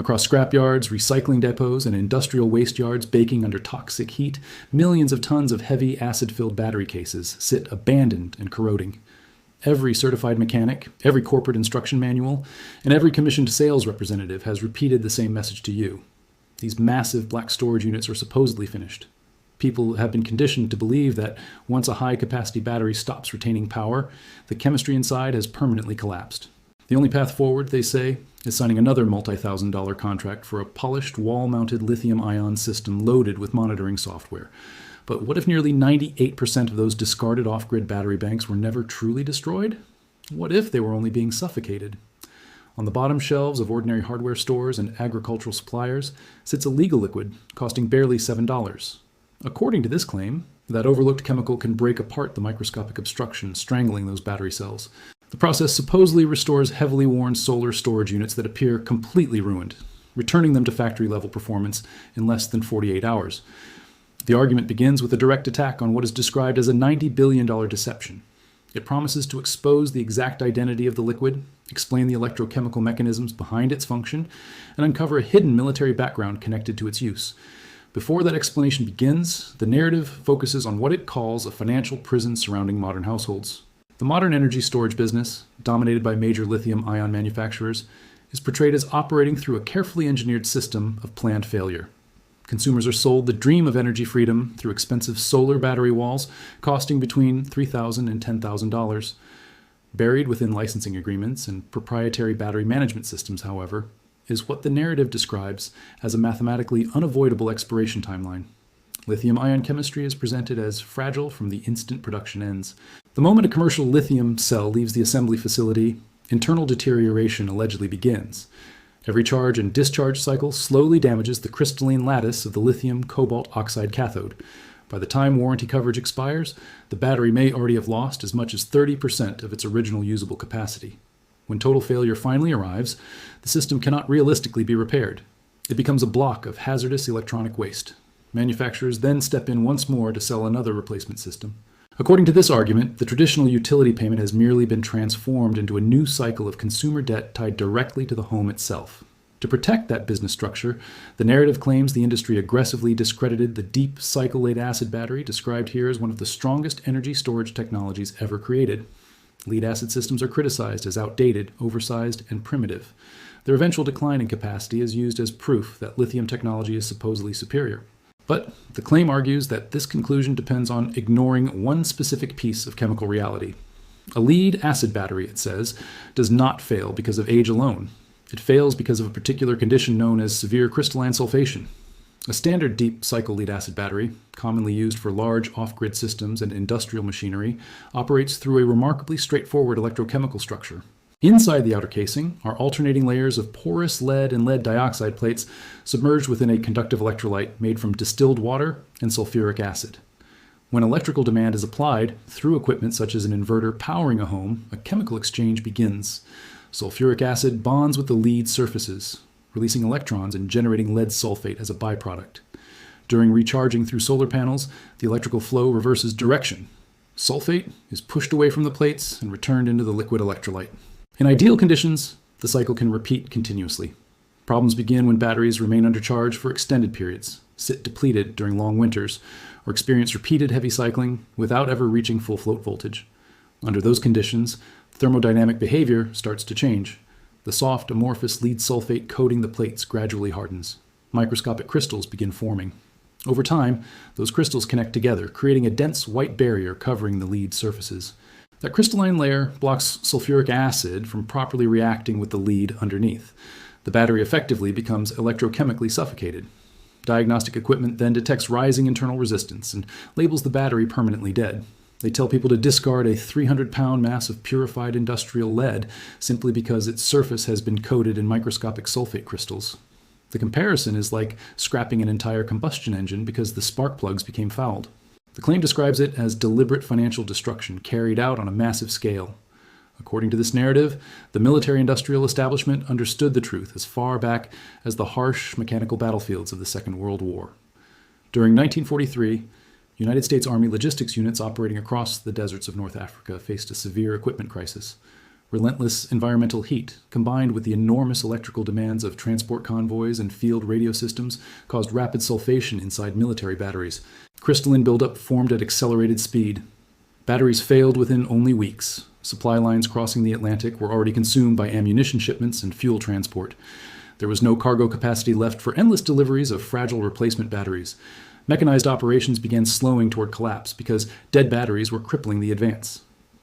Across scrapyards, recycling depots, and industrial waste yards baking under toxic heat, millions of tons of heavy acid-filled battery cases sit abandoned and corroding. Every certified mechanic, every corporate instruction manual, and every commissioned sales representative has repeated the same message to you. These massive black storage units are supposedly finished. People have been conditioned to believe that once a high-capacity battery stops retaining power, the chemistry inside has permanently collapsed. The only path forward, they say, is signing another multi-$1,000 contract for a polished, wall-mounted lithium-ion system loaded with monitoring software. But what if nearly 98% of those discarded off-grid battery banks were never truly destroyed? What if they were only being suffocated? On the bottom shelves of ordinary hardware stores and agricultural suppliers sits a legal liquid costing barely $7. According to this claim, that overlooked chemical can break apart the microscopic obstruction strangling those battery cells. The process supposedly restores heavily worn solar storage units that appear completely ruined, returning them to factory-level performance in less than 48 hours. The argument begins with a direct attack on what is described as a $90 billion deception. It promises to expose the exact identity of the liquid, explain the electrochemical mechanisms behind its function, and uncover a hidden military background connected to its use. Before that explanation begins, the narrative focuses on what it calls a financial prison surrounding modern households. The modern energy storage business, dominated by major lithium-ion manufacturers, is portrayed as operating through a carefully engineered system of planned failure. Consumers are sold the dream of energy freedom through expensive solar battery walls costing between $3,000 and $10,000. Buried within licensing agreements and proprietary battery management systems, however, is what the narrative describes as a mathematically unavoidable expiration timeline. Lithium-ion chemistry is presented as fragile from the instant production ends. The moment a commercial lithium cell leaves the assembly facility, internal deterioration allegedly begins. Every charge and discharge cycle slowly damages the crystalline lattice of the lithium cobalt oxide cathode. By the time warranty coverage expires, the battery may already have lost as much as 30% of its original usable capacity. When total failure finally arrives, the system cannot realistically be repaired. It becomes a block of hazardous electronic waste. Manufacturers then step in once more to sell another replacement system. According to this argument, the traditional utility payment has merely been transformed into a new cycle of consumer debt tied directly to the home itself. To protect that business structure, the narrative claims the industry aggressively discredited the deep cycle lead-acid battery, described here as one of the strongest energy storage technologies ever created. Lead-acid systems are criticized as outdated, oversized, and primitive. Their eventual decline in capacity is used as proof that lithium technology is supposedly superior. But the claim argues that this conclusion depends on ignoring one specific piece of chemical reality. A lead-acid battery, it says, does not fail because of age alone. It fails because of a particular condition known as severe crystalline sulfation. A standard deep cycle lead-acid battery, commonly used for large off-grid systems and industrial machinery, operates through a remarkably straightforward electrochemical structure. Inside the outer casing are alternating layers of porous lead and lead dioxide plates submerged within a conductive electrolyte made from distilled water and sulfuric acid. When electrical demand is applied through equipment such as an inverter powering a home, a chemical exchange begins. Sulfuric acid bonds with the lead surfaces, releasing electrons and generating lead sulfate as a byproduct. During recharging through solar panels, the electrical flow reverses direction. Sulfate is pushed away from the plates and returned into the liquid electrolyte. In ideal conditions, the cycle can repeat continuously. Problems begin when batteries remain undercharged for extended periods, sit depleted during long winters, or experience repeated heavy cycling without ever reaching full float voltage. Under those conditions, thermodynamic behavior starts to change. The soft, amorphous lead sulfate coating the plates gradually hardens. Microscopic crystals begin forming. Over time, those crystals connect together, creating a dense white barrier covering the lead surfaces. That crystalline layer blocks sulfuric acid from properly reacting with the lead underneath. The battery effectively becomes electrochemically suffocated. Diagnostic equipment then detects rising internal resistance and labels the battery permanently dead. They tell people to discard a 300-pound mass of purified industrial lead simply because its surface has been coated in microscopic sulfate crystals. The comparison is like scrapping an entire combustion engine because the spark plugs became fouled. The claim describes it as deliberate financial destruction carried out on a massive scale. According to this narrative, the military-industrial establishment understood the truth as far back as the harsh mechanical battlefields of the Second World War. During 1943, United States Army logistics units operating across the deserts of North Africa faced a severe equipment crisis. Relentless environmental heat, combined with the enormous electrical demands of transport convoys and field radio systems, caused rapid sulfation inside military batteries. Crystalline buildup formed at accelerated speed. Batteries failed within only weeks. Supply lines crossing the Atlantic were already consumed by ammunition shipments and fuel transport. There was no cargo capacity left for endless deliveries of fragile replacement batteries. Mechanized operations began slowing toward collapse because dead batteries were crippling the advance.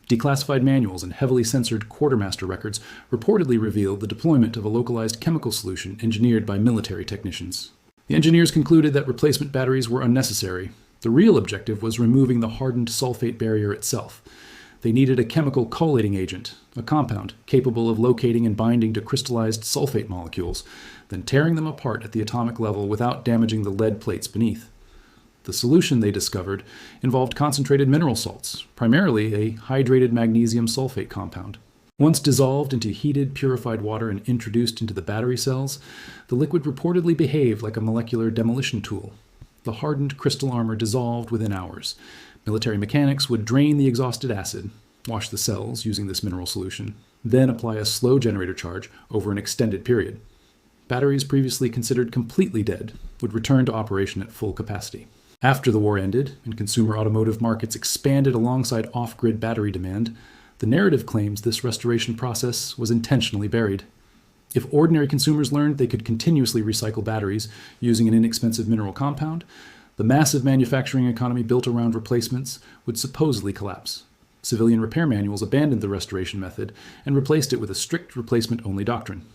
Declassified manuals and heavily censored quartermaster records reportedly revealed the deployment of a localized chemical solution engineered by military technicians. The engineers concluded that replacement batteries were unnecessary. The real objective was removing the hardened sulfate barrier itself. They needed a chemical collating agent, a compound capable of locating and binding to crystallized sulfate molecules, then tearing them apart at the atomic level without damaging the lead plates beneath. The solution, they discovered, involved concentrated mineral salts, primarily a hydrated magnesium sulfate compound. Once dissolved into heated, purified water and introduced into the battery cells, the liquid reportedly behaved like a molecular demolition tool. The hardened crystal armor dissolved within hours. Military mechanics would drain the exhausted acid, wash the cells using this mineral solution, then apply a slow generator charge over an extended period. Batteries previously considered completely dead would return to operation at full capacity. After the war ended and consumer automotive markets expanded alongside off-grid battery demand, the narrative claims this restoration process was intentionally buried. If ordinary consumers learned they could continuously recycle batteries using an inexpensive mineral compound, the massive manufacturing economy built around replacements would supposedly collapse. Civilian repair manuals abandoned the restoration method and replaced it with a strict replacement-only doctrine.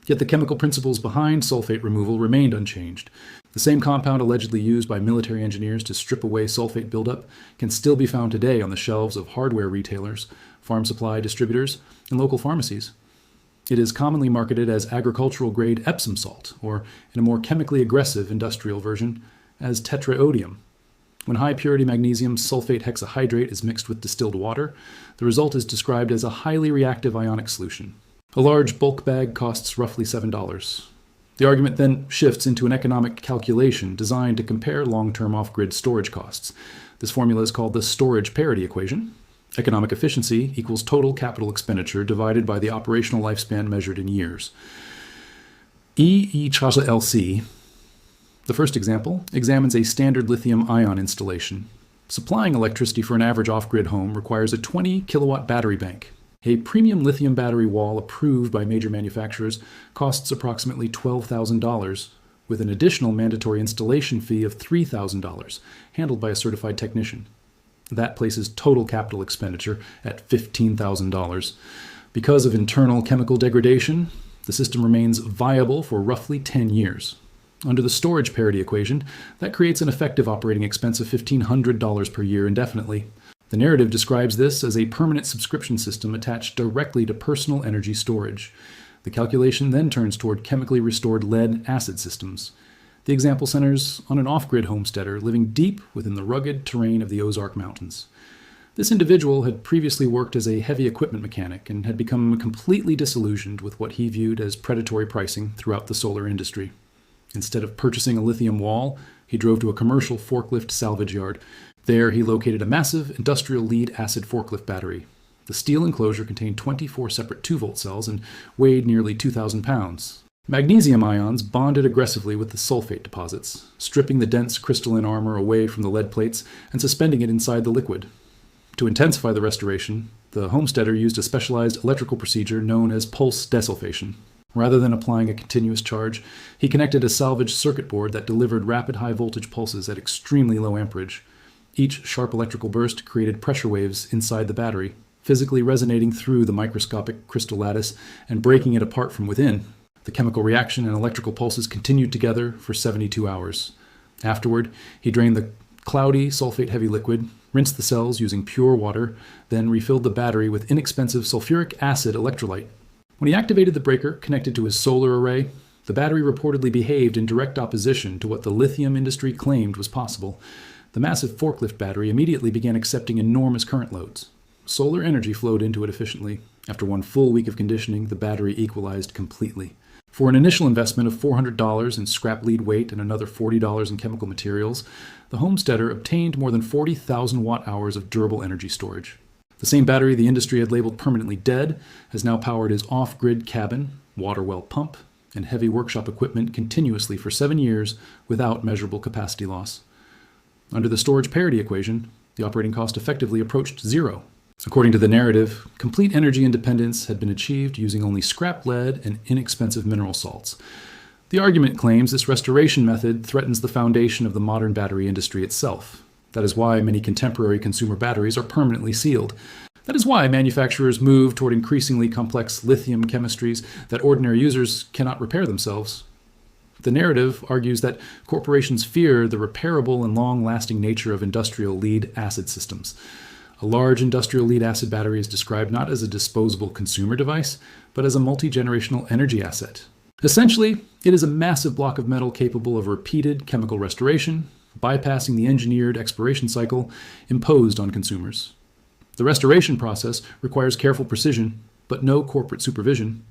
Yet the chemical principles behind sulfate removal remained unchanged. The same compound allegedly used by military engineers to strip away sulfate buildup can still be found today on the shelves of hardware retailers, farm supply distributors, and local pharmacies. It is commonly marketed as agricultural-grade Epsom salt, or in a more chemically aggressive industrial version, as tetraodium. When high-purity magnesium sulfate hexahydrate is mixed with distilled water, the result is described as a highly reactive ionic solution. A large bulk bag costs roughly $7. The argument then shifts into an economic calculation designed to compare long-term off-grid storage costs. This formula is called the storage parity equation. Economic efficiency equals total capital expenditure divided by the operational lifespan measured in years. rechargeable, the first example, examines a standard lithium-ion installation. Supplying electricity for an average off-grid home requires a 20-kilowatt battery bank. A premium lithium battery wall approved by major manufacturers costs approximately $12,000, with an additional mandatory installation fee of $3,000, handled by a certified technician. That places total capital expenditure at $15,000. Because of internal chemical degradation, the system remains viable for roughly 10 years. Under the storage parity equation, that creates an effective operating expense of $1,500 per year indefinitely. The narrative describes this as a permanent subscription system attached directly to personal energy storage. The calculation then turns toward chemically restored lead-acid systems. The example centers on an off-grid homesteader living deep within the rugged terrain of the Ozark Mountains. This individual had previously worked as a heavy equipment mechanic and had become completely disillusioned with what he viewed as predatory pricing throughout the solar industry. Instead of purchasing a lithium wall, he drove to a commercial forklift salvage yard. There, he located a massive industrial lead-acid forklift battery. The steel enclosure contained 24 separate 2-volt cells and weighed nearly 2,000 pounds. Magnesium ions bonded aggressively with the sulfate deposits, stripping the dense crystalline armor away from the lead plates and suspending it inside the liquid. To intensify the restoration, the homesteader used a specialized electrical procedure known as pulse desulfation. Rather than applying a continuous charge, he connected a salvage circuit board that delivered rapid high-voltage pulses at extremely low amperage. Each sharp electrical burst created pressure waves inside the battery, physically resonating through the microscopic crystal lattice and breaking it apart from within. The chemical reaction and electrical pulses continued together for 72 hours. Afterward, he drained the cloudy, sulfate-heavy liquid, rinsed the cells using pure water, then refilled the battery with inexpensive sulfuric acid electrolyte. When he activated the breaker connected to his solar array, the battery reportedly behaved in direct opposition to what the lithium industry claimed was possible. The massive forklift battery immediately began accepting enormous current loads. Solar energy flowed into it efficiently. After one full week of conditioning, the battery equalized completely. For an initial investment of $400 in scrap lead weight and another $40 in chemical materials, the homesteader obtained more than 40,000 watt-hours of durable energy storage. The same battery the industry had labeled permanently dead has now powered his off-grid cabin, water well pump, and heavy workshop equipment continuously for 7 years without measurable capacity loss. Under the storage parity equation, the operating cost effectively approached zero. According to the narrative, complete energy independence had been achieved using only scrap lead and inexpensive mineral salts. The argument claims this restoration method threatens the foundation of the modern battery industry itself. That is why many contemporary consumer batteries are permanently sealed. That is why manufacturers move toward increasingly complex lithium chemistries that ordinary users cannot repair themselves. The narrative argues that corporations fear the repairable and long-lasting nature of industrial lead-acid systems. A large industrial lead-acid battery is described not as a disposable consumer device, but as a multi-generational energy asset. Essentially, it is a massive block of metal capable of repeated chemical restoration, bypassing the engineered expiration cycle imposed on consumers. The restoration process requires careful precision, but no corporate supervision.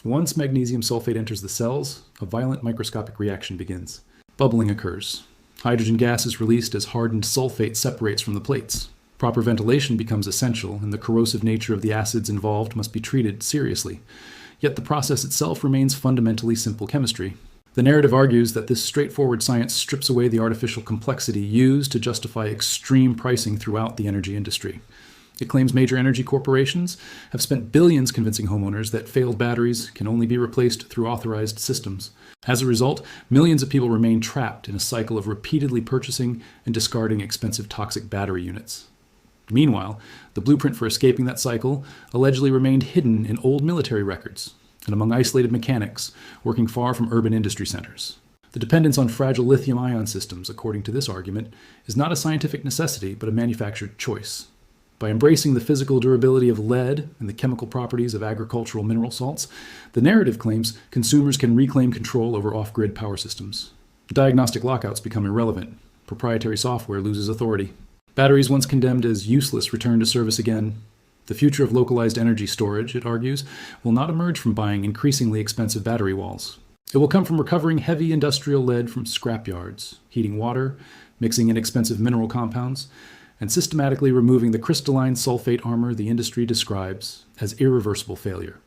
Once magnesium sulfate enters the cells, a violent microscopic reaction begins. Bubbling occurs. Hydrogen gas is released as hardened sulfate separates from the plates. Proper ventilation becomes essential, and the corrosive nature of the acids involved must be treated seriously. Yet the process itself remains fundamentally simple chemistry. The narrative argues that this straightforward science strips away the artificial complexity used to justify extreme pricing throughout the energy industry. It claims major energy corporations have spent billions convincing homeowners that failed batteries can only be replaced through authorized systems. As a result, millions of people remain trapped in a cycle of repeatedly purchasing and discarding expensive toxic battery units. Meanwhile, the blueprint for escaping that cycle allegedly remained hidden in old military records and among isolated mechanics working far from urban industry centers. The dependence on fragile lithium-ion systems, according to this argument, is not a scientific necessity but a manufactured choice. By embracing the physical durability of lead and the chemical properties of agricultural mineral salts, the narrative claims consumers can reclaim control over off-grid power systems. Diagnostic lockouts become irrelevant. Proprietary software loses authority. Batteries once condemned as useless return to service again. The future of localized energy storage, it argues, will not emerge from buying increasingly expensive battery walls. It will come from recovering heavy industrial lead from scrapyards, heating water, mixing inexpensive mineral compounds, and systematically removing the crystalline sulfate armor the industry describes as irreversible failure.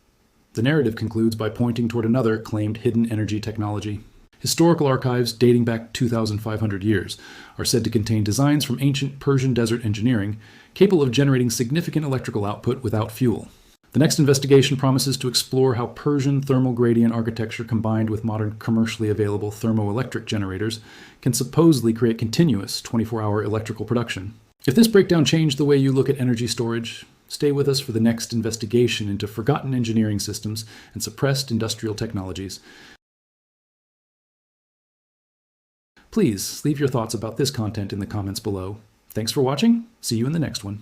The narrative concludes by pointing toward another claimed hidden energy technology. Historical archives dating back 2,500 years are said to contain designs from ancient Persian desert engineering capable of generating significant electrical output without fuel. The next investigation promises to explore how Persian thermal gradient architecture combined with modern commercially available thermoelectric generators can supposedly create continuous 24-hour electrical production. If this breakdown changed the way you look at energy storage, stay with us for the next investigation into forgotten engineering systems and suppressed industrial technologies. Please leave your thoughts about this content in the comments below. Thanks for watching. See you in the next one.